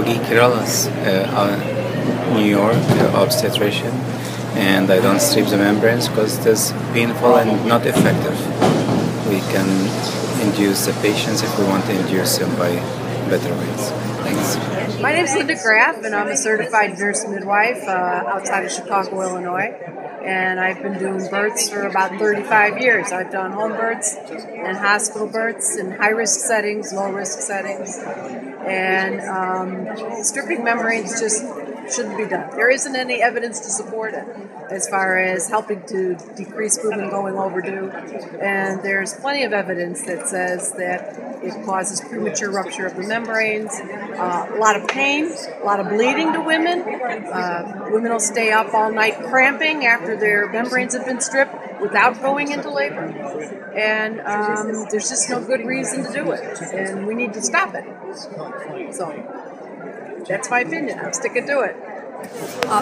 Ogi Kiralas, New York, obstetrician, and I don't strip the membranes because it is painful and not effective. We can induce the patients if we want to induce them by better ways. Thanks. My name is Linda Graff, and I'm a certified nurse midwife outside of Chicago, Illinois. And I've been doing births for about 35 years. I've done home births and hospital births in high-risk settings, low-risk settings. And stripping membranes just shouldn't be done. There isn't any evidence to support it as far as helping to decrease movement going overdue. And there's plenty of evidence that says that it causes premature rupture of the membranes, a lot of pain, a lot of bleeding to women. Women will stay up all night cramping after their membranes have been stripped without going into labor. And there's just no good reason to do it. And we need to stop it. So that's my opinion. I'm sticking to it.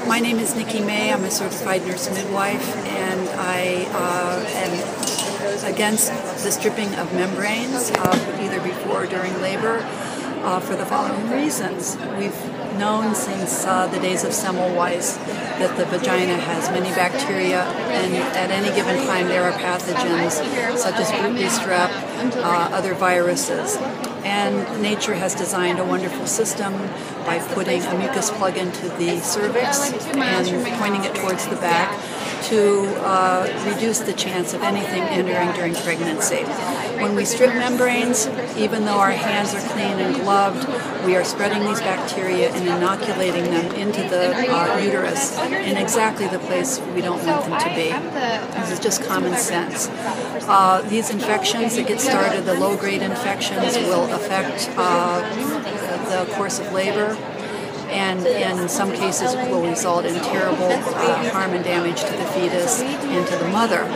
My name is Nikki May. I'm a certified nurse midwife, and I am against the stripping of membranes, either before or during labor, for the following reasons. We've known since the days of Semmelweis that the vagina has many bacteria, and at any given time there are pathogens such as root strep, other viruses. And nature has designed a wonderful system by putting a mucus plug into the cervix and pointing it towards the back to reduce the chance of anything entering during pregnancy. When we strip membranes, even though our hands are clean and gloved, we are spreading these bacteria and inoculating them into the uterus in exactly the place we don't want them to be. This is just common sense. These infections that get started, the low-grade infections, will affect the course of labor, and in some cases will result in terrible harm and damage to the fetus and to the mother.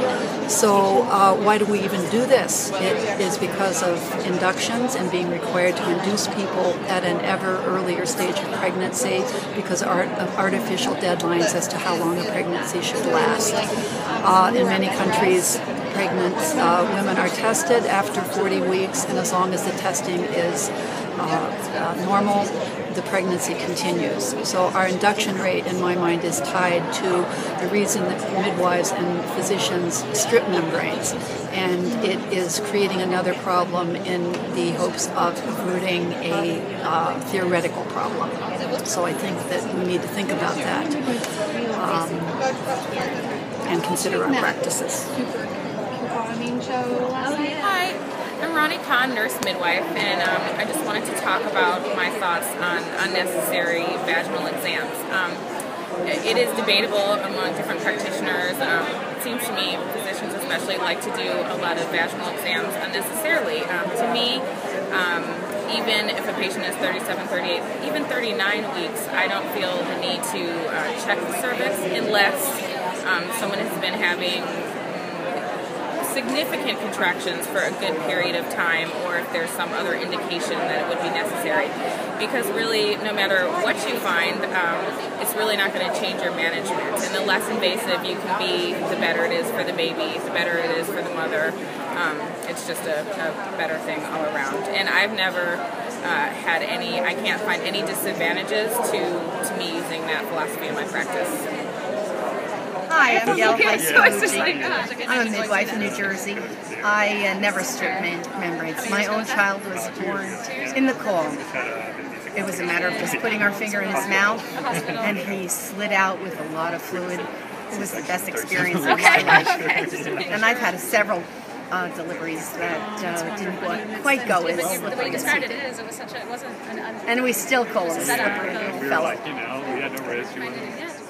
So why do we even do this? It is because of inductions and being required to induce people at an ever earlier stage of pregnancy because of artificial deadlines as to how long a pregnancy should last. In many countries, pregnant women are tested after 40 weeks, and as long as the testing is normal, the pregnancy continues. So our induction rate, in my mind, is tied to the reason that midwives and physicians strip membranes, and it is creating another problem in the hopes of averting a theoretical problem. So I think that we need to think about that and consider our practices. Hi, I'm Ronnie Kahn, nurse midwife, and I just wanted to talk about my thoughts on unnecessary vaginal exams. It is debatable among different practitioners. It seems to me physicians especially like to do a lot of vaginal exams unnecessarily. To me, even if a patient is 37, 38, even 39 weeks, I don't feel the need to check the cervix unless someone has been having significant contractions for a good period of time, or if there's some other indication that it would be necessary. Because really, no matter what you find, it's really not going to change your management. And the less invasive you can be, the better it is for the baby, the better it is for the mother. It's just a better thing all around. And I've never had any, I can't find any disadvantages to me using that philosophy in my practice. Hi, I'm Gail Heiss. I'm a midwife in New Jersey. I never strip membranes. My own child was born in the call. It was a matter of just putting our finger in his mouth, and he slid out with a lot of fluid. It was the best experience of my life. And I've had several deliveries that didn't quite go as slippery. The way you described it wasn't an and we still call him a slippery little fellow. we had no risk.